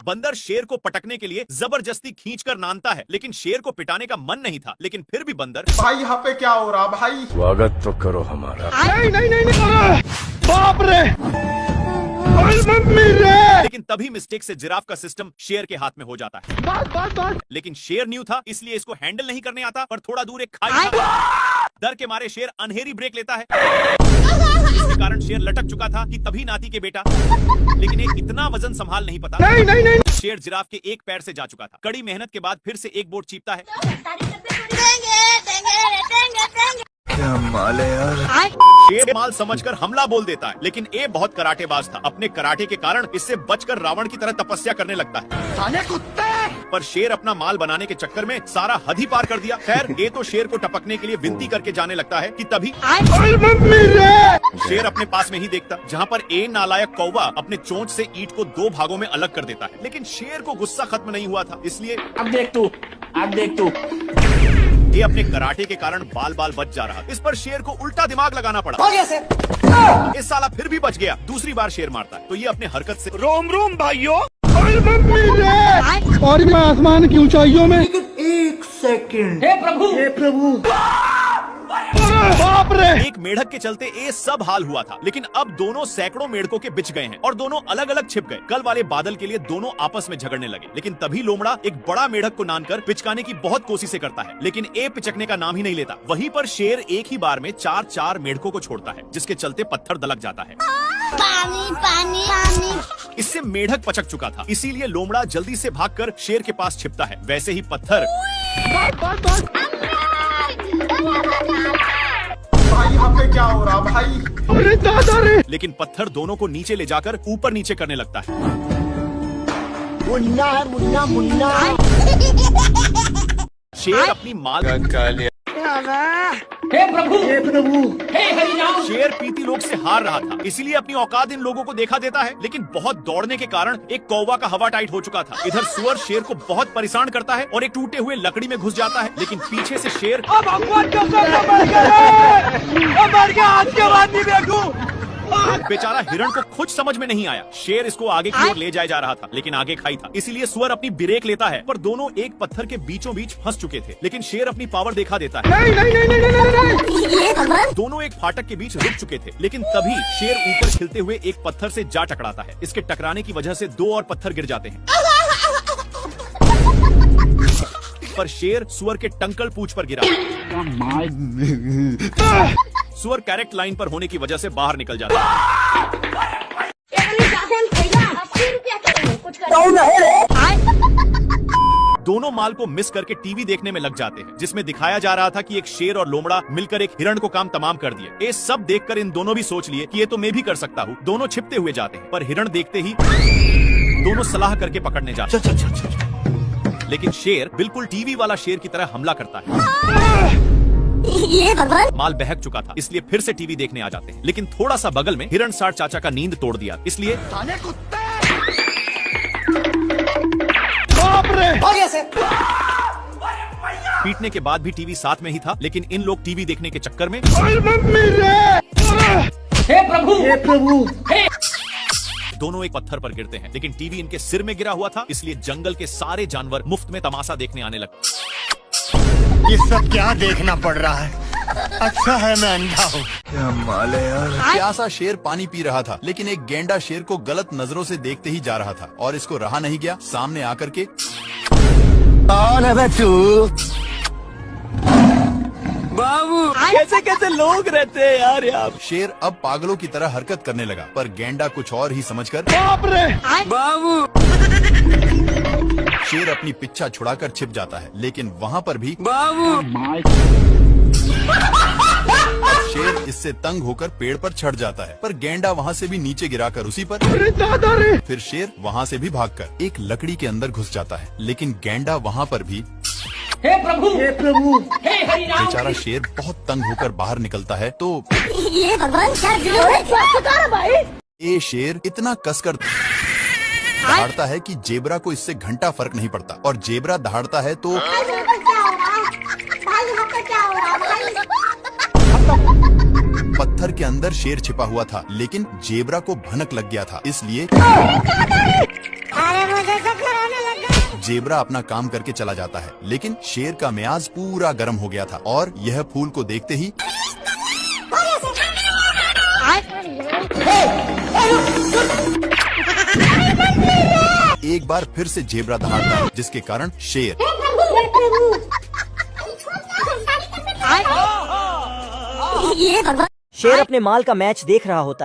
बंदर शेर को पटकने के लिए जबरदस्ती खींचकर नानता है, लेकिन शेर को पिटाने का मन नहीं था। लेकिन फिर भी बंदर, भाई यहाँ पे क्या हो रहा भाई? स्वागत तो करो हमारा। नहीं, बाप रे, मम्मी रे। लेकिन तभी मिस्टेक से जिराफ का सिस्टम शेर के हाथ में हो जाता है। लेकिन शेर न्यू था, इसलिए इसको हैंडल नहीं करने आता। पर थोड़ा दूर एक खाई था। डर के मारे शेर अनहेरी ब्रेक लेता है, जिसके कारण शेर लटक चुका था कि तभी नाती के बेटा, लेकिन एक इतना वजन संभाल नहीं पता। नहीं। शेर जिराफ के एक पैर से जा चुका था। कड़ी मेहनत के बाद फिर से एक बोर्ड चीपता है। क्या माल है यार। शेर माल समझकर हमला बोल देता है, लेकिन ए बहुत कराटेबाज था। अपने कराटे के कारण इससे बचकर रावण की तरह तपस्या करने लगता है। साले कुत्ते। पर शेर अपना माल बनाने के चक्कर में सारा हद ही पार कर दिया। खैर, ए तो शेर को टपकने के लिए विनती करके जाने लगता है कि तभी मम्मी रे। शेर अपने पास में ही देखता, जहाँ पर ए नालायक कौवा अपने चोंच से ईंट को 2 भागों में अलग कर देता है। लेकिन शेर को गुस्सा खत्म नहीं हुआ था, इसलिए अब देख तू ये अपने कराटे के कारण बाल बाल बच जा रहा। इस पर शेर को उल्टा दिमाग लगाना पड़ा। इस साला फिर भी बच गया। दूसरी बार शेर मारता है तो ये अपने हरकत से, रोम रोम भाइयों। और मैं आसमान की ऊंचाइयों में। एक सेकंड। हे प्रभु बाप रे। एक मेढक के चलते ए सब हाल हुआ था। लेकिन अब दोनों सैकड़ों मेढकों के बिछ गए हैं और दोनों अलग अलग छिप गए। कल वाले बादल के लिए दोनों आपस में झगड़ने लगे। लेकिन तभी लोमड़ा एक बड़ा मेढक को नानकर पिचकाने की बहुत कोशिशें करता है, लेकिन ए पिचकने का नाम ही नहीं लेता। वहीं पर शेर एक ही बार में 4 मेढकों को छोड़ता है, जिसके चलते पत्थर दलक जाता है। पानी। इससे मेढक पचक चुका था, इसीलिए लोमड़ा जल्दी से भागकर शेर के पास छिपता है। वैसे ही पत्थर, भाई यहाँ पे क्या हो रहा भाई? अरे दादा रे। लेकिन पत्थर दोनों को नीचे ले जाकर ऊपर नीचे करने लगता है। मुन्ना। शेर अपनी माल, हे प्रभु हे हरिनाम। शेर पीती लोग से हार रहा था, इसीलिए अपनी औकात इन लोगों को देखा देता है। लेकिन बहुत दौड़ने के कारण एक कौवा का हवा टाइट हो चुका था। इधर सुअर शेर को बहुत परेशान करता है और एक टूटे हुए लकड़ी में घुस जाता है। लेकिन पीछे से शेर, अब भगवान का मर गया, आज के बाद नहीं देखूं। बेचारा हिरण को कुछ समझ में नहीं आया। शेर इसको आगे की ओर ले जाया जा रहा था, लेकिन आगे खाई था, इसीलिए सुअर अपनी ब्रेक लेता है। पर दोनों एक पत्थर के बीचों बीच फंस चुके थे। लेकिन शेर अपनी पावर दिखा देता है। नहीं। दोनों एक फाटक के बीच रुक चुके थे, लेकिन तभी शेर ऊपर खिलते हुए एक पत्थर से जा टकराता है। इसके टकराने की वजह से 2 और पत्थर गिर जाते हैं। पर शेर सुअर के टंकल पूंछ पर गिरा। सुअर करेक्ट लाइन पर होने की वजह से बाहर निकल जाता है। दोनों माल को मिस करके टीवी देखने में लग जाते हैं, जिसमें दिखाया जा रहा था कि एक शेर और लोमड़ा मिलकर एक हिरण को काम तमाम कर दिए। ये सब देखकर इन दोनों भी सोच लिए कि ये तो मैं भी कर सकता हूँ। दोनों छिपते हुए जाते हैं, पर हिरण देखते ही दोनों सलाह करके पकड़ने जाते हैं। लेकिन शेर बिल्कुल टीवी वाला शेर की तरह हमला करता है। ये भगवान। माल बहक चुका था, इसलिए फिर से टीवी देखने आ जाते हैं। लेकिन थोड़ा सा बगल में हिरण सार चाचा का नींद तोड़ दिया, इसलिए साले कुत्ते। बाप रे। पीटने के बाद भी टीवी साथ में ही था। लेकिन इन लोग टीवी देखने के चक्कर में, मम्मी रे। हे प्रभु दोनों एक पत्थर पर गिरते हैं। लेकिन टीवी इनके सिर में गिरा हुआ था, इसलिए जंगल के सारे जानवर मुफ्त में तमाशा देखने आने लगे। ये सब क्या देखना पड़ रहा है? अच्छा है मैं अंधा हूँ। क्या माल है यार। प्यासा शेर पानी पी रहा था, लेकिन एक गेंडा शेर को गलत नजरों से देखते ही जा रहा था और इसको रहा नहीं गया। सामने आकर के, कौन है बे तू? बाबू कैसे लोग रहते हैं यार यहाँ। शेर अब पागलों की तरह हरकत करने लगा, पर गेंडा कुछ और ही समझकर, बाप रे। बाबू शेर अपनी पिच्छा छुड़ाकर छिप जाता है। लेकिन वहाँ पर भी बाबू शेर इससे तंग होकर पेड़ पर चढ़ जाता है, पर गेंडा वहाँ से भी नीचे गिराकर उसी पर। अरे दादा रे। फिर शेर वहाँ से भी भागकर एक लकड़ी के अंदर घुस जाता है। लेकिन गेंडा वहाँ पर भी, हे प्रभु हे हरिनाम। बेचारा शेर बहुत तंग होकर बाहर निकलता है तो ये भगवान क्या भाई। ये शेर इतना कसकर दहाड़ता है कि जेबरा को इससे घंटा फर्क नहीं पड़ता, और जेबरा दहाड़ता है तो भाई यहाँ पे क्या हो रहा भाई? पत्थर के अंदर शेर छिपा हुआ था, लेकिन जेब्रा को भनक लग गया था, इसलिए जेब्रा अपना काम करके चला जाता है। लेकिन शेर का मियाज पूरा गर्म हो गया था और यह फूल को देखते ही एक बार फिर से जेब्रा दहाड़ता है, जिसके कारण शेर ये भगवान शेर अपने माल का मैच देख रहा होता है।